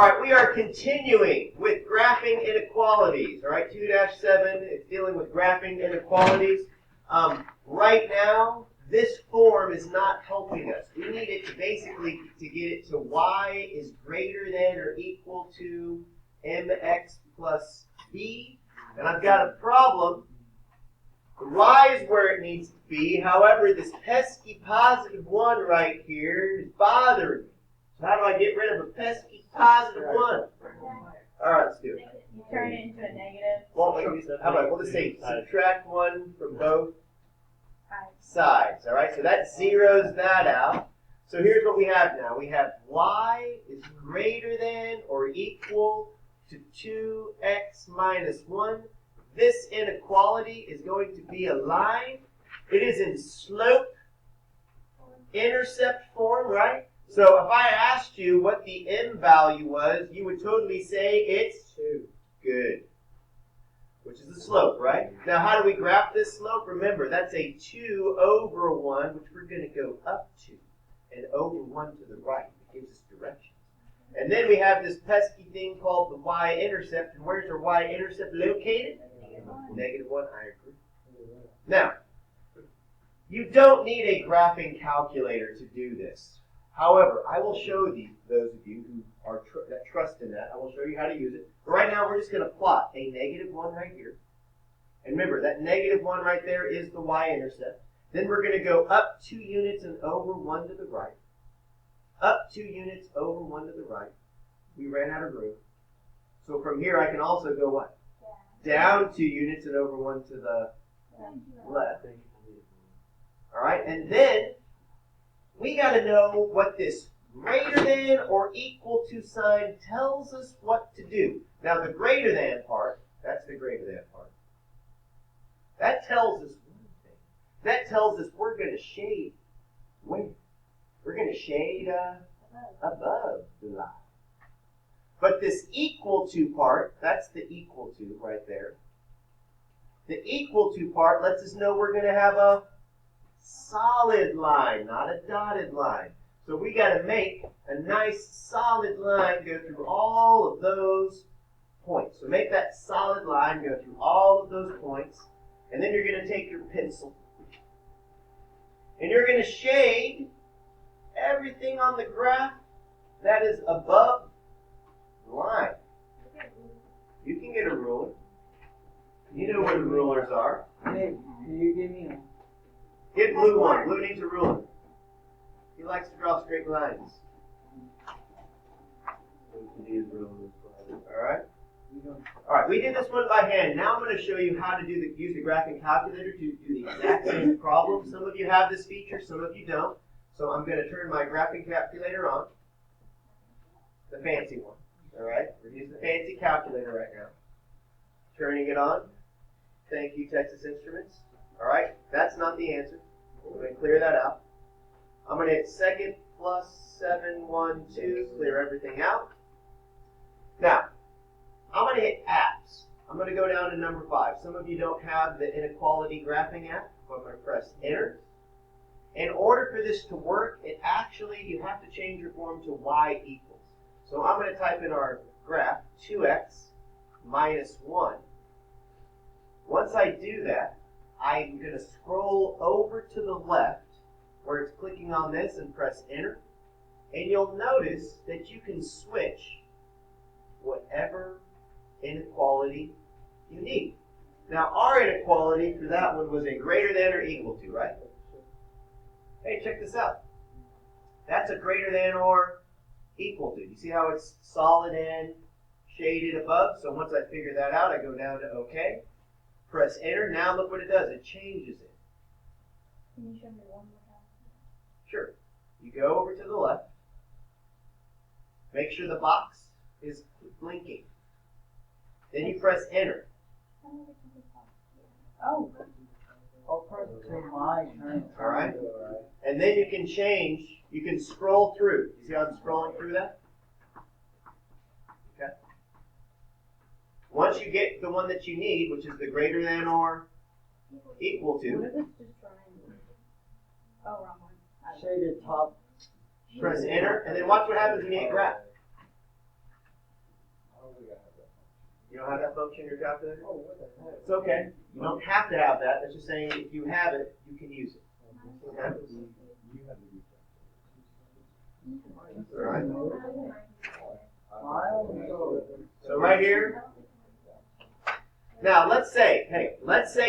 All right, we are continuing with graphing inequalities. All right, 2-7 is dealing with graphing inequalities. Right now, this form is not helping us. We need it to basically to get it to y is greater than or equal to mx plus b. And I've got a problem. Y is where it needs to be. However, this pesky positive 1 right here is bothering me. So how do I get rid of a pesky positive 1? All right, let's do it. You turn it into a negative. Well, how about we'll just say subtract 1 from both sides. All right, so that zeroes that out. So here's what we have now. We have y is greater than or equal to 2x minus 1. This inequality is going to be a line. It is in slope intercept form, right? So if I asked you what the m value was, you would totally say it's 2. Good. Which is the slope, right? Now how do we graph this slope? Remember, that's a 2 over 1, which we're going to go up to, and over 1 to the right. It gives us direction. And then we have this pesky thing called the y-intercept. And where's our y-intercept located? Negative 1, I agree. Now, you don't need a graphing calculator to do this. However, I will show those of you who are that trust in that. I will show you how to use it. But right now, we're just going to plot a negative 1 right here. And remember, that negative 1 right there is the y-intercept. Then we're going to go up 2 units and over 1 to the right. Up 2 units over 1 to the right. We ran out of room. So from here, I can also go what? Down 2 units and over 1 to the left. All right, and then we got to know what this greater than or equal to sign tells us what to do. Now the greater than part, that's the greater than part. That tells us one thing. That tells us we're going to shade where? We're going to shade above the line. But this equal to part, that's the equal to right there. The equal to part lets us know we're going to have a solid line, not a dotted line. So we got to make a nice solid line go through all of those points. So make that solid line go through all of those points. And then you're going to take your pencil. And you're going to shade everything on the graph that is above the line. You can get a ruler. You know where the rulers are. Hey, can you give me a... Get blue one. Blue needs a ruler. He likes to draw straight lines. Alright? Alright, we did this one by hand. Now I'm going to show you how to use the graphing calculator to do the exact same problem. Some of you have this feature, some of you don't. So I'm going to turn my graphing calculator on. The fancy one. Alright? We're using the fancy calculator right now. Turning it on. Thank you, Texas Instruments. Alright, that's not the answer. I'm going to clear that out. I'm going to hit second plus 712, clear everything out. Now, I'm going to hit apps. I'm going to go down to number 5. Some of you don't have the inequality graphing app, so I'm going to press enter. In order for this to work, you have to change your form to y equals. So I'm going to type in our graph, 2x minus 1. Once I do that, I'm going to scroll over to the left where it's clicking on this and press enter. And you'll notice that you can switch whatever inequality you need. Now our inequality for that one was a greater than or equal to, right? Hey, check this out. That's a greater than or equal to. You see how it's solid and shaded above? So once I figure that out, I go down to OK. Press enter. Now look what it does. It changes it. Can you show me one more time? Sure. You go over to the left. Make sure the box is blinking. Then you press enter. Oh. I'll press to my turn. All right. And then you can change. You can scroll through. You see how I'm scrolling through that? Okay. Once you get the one that you need, which is the greater than or equal What to, if it's just triangle? Oh, wrong one. Shaded top. press enter, and then watch what happens when you hit graph. You don't have that function in your calculator? Oh, what the heck? It's okay. You don't have to have that. That's just saying if you have it, you can use it. Okay? All right. So right here. Now let's say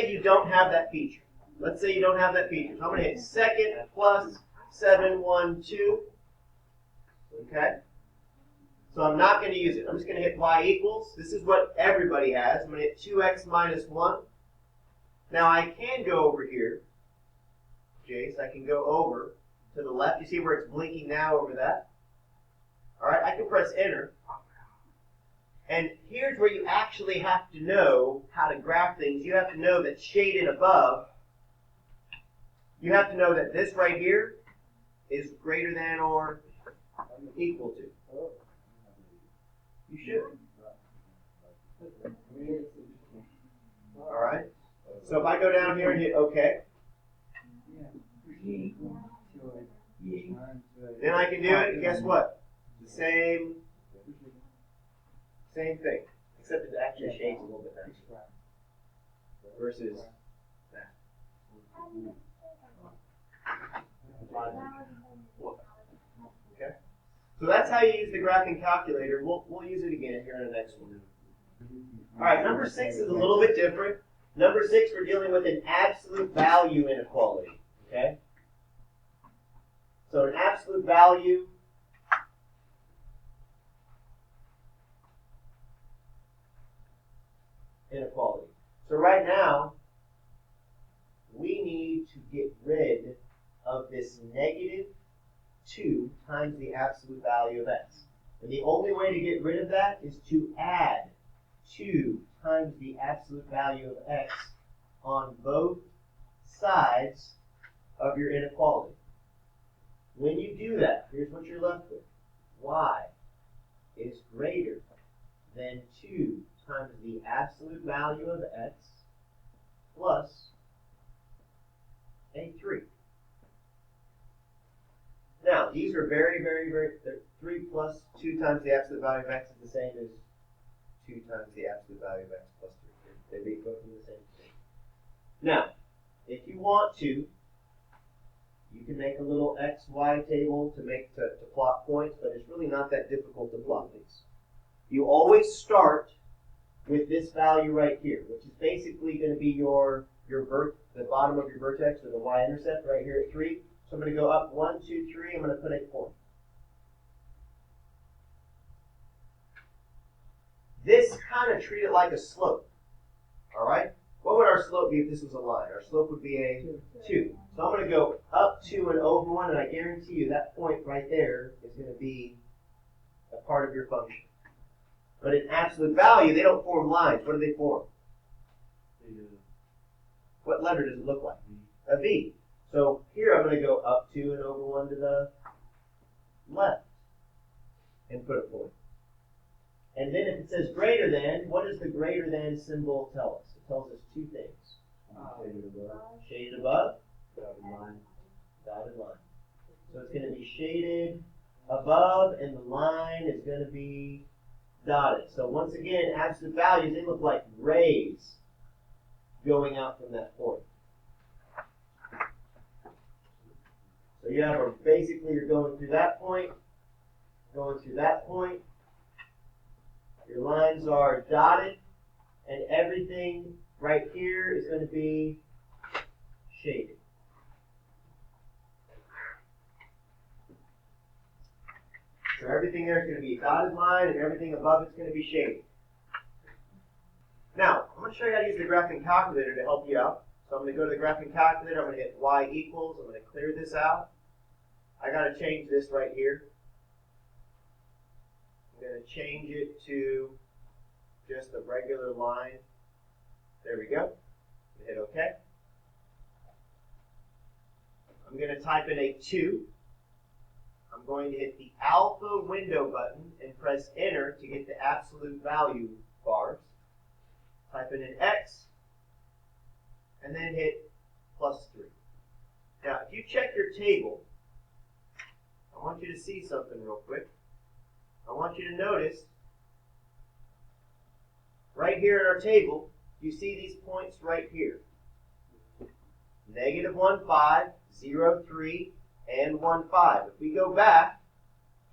you don't have that feature. Let's say you don't have that feature. So I'm going to hit second plus 712. Okay? So I'm not going to use it. I'm just going to hit y equals. This is what everybody has. I'm going to hit 2x minus 1. Now I can go over here, Jace. I can go over to the left. You see where it's blinking now over that? All right, I can press enter. And here's where you actually have to know how to graph things. You have to know that shaded above, you have to know that this right here is greater than or equal to. You should. All right. So if I go down here and hit OK, then I can do it, and guess what? The same thing, except it actually shades a little bit nicer versus that. Okay. So that's how you use the graphing calculator. We'll use it again here in the next one. All right, number 6 is a little bit different. Number 6, we're dealing with an absolute value inequality. Okay? So an absolute value inequality. So right now, we need to get rid of this negative 2 times the absolute value of x. And the only way to get rid of that is to add 2 times the absolute value of x on both sides of your inequality. When you do that, here's what you're left with. Y is greater than 2 times the absolute value of x plus a 3. Now, these are very, 3 plus 2 times the absolute value of x is the same as 2 times the absolute value of x plus 3. They both do the same thing. Now, if you want to, you can make a little x, y table to plot points, but it's really not that difficult to plot these. You always start with this value right here, which is basically going to be the bottom of your vertex, or the y-intercept right here at 3. So I'm going to go up 1, 2, 3. I'm going to put a point. This kind of treat it like a slope. All right? What would our slope be if this was a line? Our slope would be a 2. So I'm going to go up 2 and over 1, and I guarantee you that point right there is going to be a part of your function. But in absolute value, they don't form lines. What do they form? What letter does it look like? A V. So here I'm going to go up 2 and over 1 to the left and put a point. And then if it says greater than, what does the greater than symbol tell us? It tells us 2 things. Shaded above, dotted line. So it's going to be shaded above, and the line is going to be dotted. So once again, absolute values, they look like rays going out from that point. So you have basically you're going through that point, going through that point. Your lines are dotted, and everything right here is going to be shaded. So everything there is going to be a dotted line, and everything above it's going to be shaded. Now, I'm going to show you how to use the graphing calculator to help you out. So I'm going to go to the graphing calculator. I'm going to hit y equals. I'm going to clear this out. I got to change this right here. I'm going to change it to just a regular line. There we go. Hit OK. I'm going to type in a 2. I'm going to hit the alpha window button and press enter to get the absolute value bars. Type in an x, and then hit plus 3. Now, if you check your table, I want you to see something real quick. I want you to notice right here in our table, you see these points right here. Negative 1, 5, 0, 3, and 1, 5. If we go back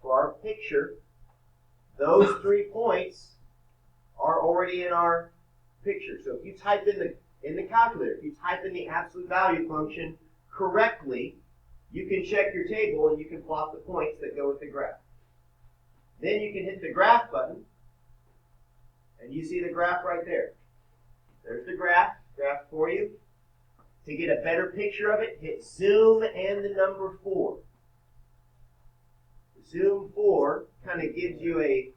to our picture, those 3 points are already in our picture. So if you type in the calculator, if you type in the absolute value function correctly, you can check your table and you can plot the points that go with the graph. Then you can hit the graph button, and you see the graph right there. There's the graph for you. To get a better picture of it, hit zoom and the number 4. Zoom 4 kind of gives you a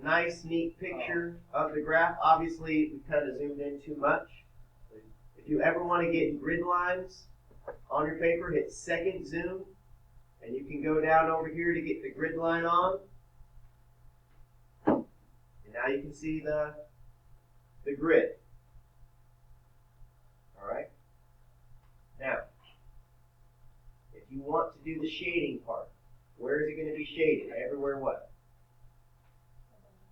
nice, neat picture of the graph. Obviously, we kind of zoomed in too much. If you ever want to get grid lines on your paper, hit second zoom, and you can go down over here to get the grid line on. And now you can see the grid. All right. Now, if you want to do the shading part, where is it going to be shaded? Everywhere what?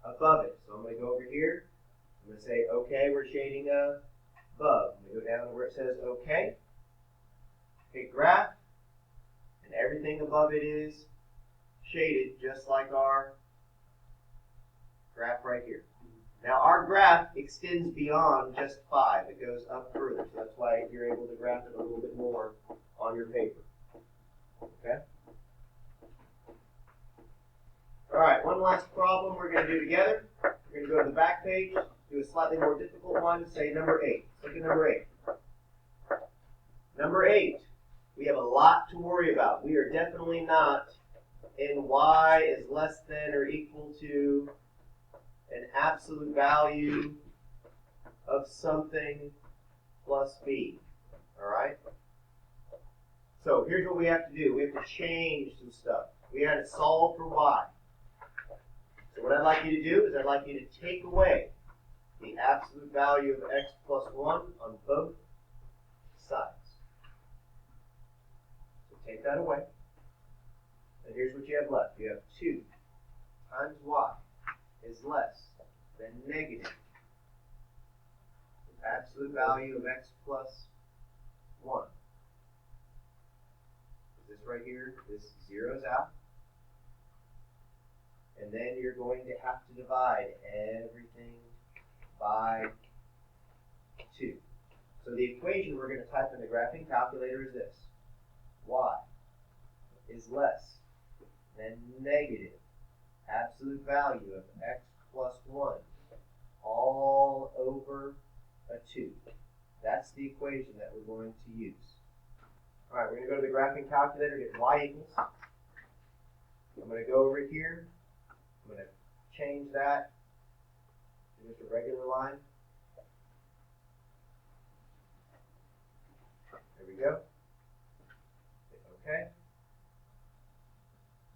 Above it. So I'm going to go over here. I'm going to say, okay, we're shading above. I'm going to go down to where it says okay. Hit graph. And everything above it is shaded just like our graph right here. Now our graph extends beyond just 5. It goes up further. So that's why you're able to graph it a little bit more on your paper. Okay? All right, one last problem we're going to do together. We're going to go to the back page, do a slightly more difficult one, say number 8. Look at number 8. Number 8, we have a lot to worry about. We are definitely not in y is less than or equal to an absolute value of something plus b. All right? So here's what we have to do. We have to change some stuff. We have to solve for y. So what I'd like you to do is I'd like you to take away the absolute value of x plus 1 on both sides. So take that away. And here's what you have left. You have 2 times y is less than negative the absolute value of x plus 1. This right here, this zeroes out. And then you're going to have to divide everything by 2. So the equation we're going to type in the graphing calculator is this. Y is less than negative absolute value of x plus 1 all over a 2. That's the equation that we're going to use. All right, we're going to go to the graphing calculator, get y equals. I'm going to go over here. I'm going to change that to just a regular line. There we go. Hit OK.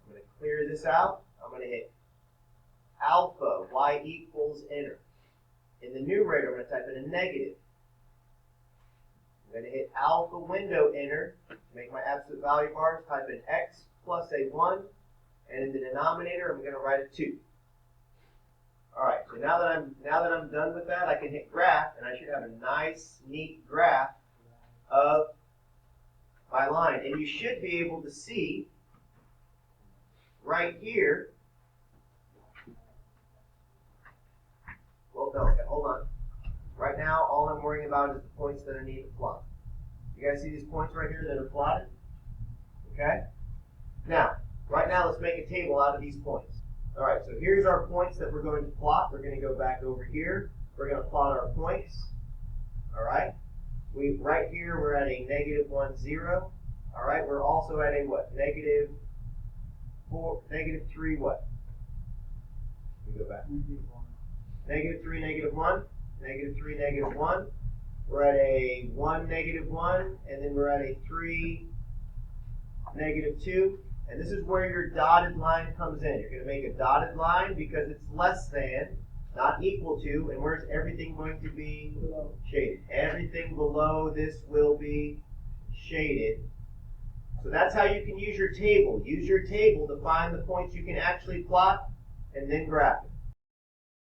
I'm going to clear this out. I'm going to hit alpha, y equals enter. In the numerator, I'm going to type in a negative. I'm going to hit alpha window enter to make my absolute value bars. Type in x plus a 1. And in the denominator, I'm going to write a 2. All right, so now that I'm done with that, I can hit graph, and I should have a nice, neat graph of my line. And you should be able to see right here. Well, no, okay, hold on. Right now, all I'm worrying about is the points that I need to plot. You guys see these points right here that are plotted? Okay? Now, right now, let's make a table out of these points. All right, so here's our points that we're going to plot. We're going to go back over here. We're going to plot our points. All right? Right here, we're at a negative 1, 0. All right, we're also at a what? Negative 3 what? Let me go back. Negative 3, negative 1. Negative 3, negative 1. We're at a 1, negative 1. And then we're at a 3, negative 2. And this is where your dotted line comes in. You're going to make a dotted line because it's less than, not equal to. And where's everything going to be shaded? Everything below this will be shaded. So that's how you can use your table. Use your table to find the points you can actually plot and then graph it.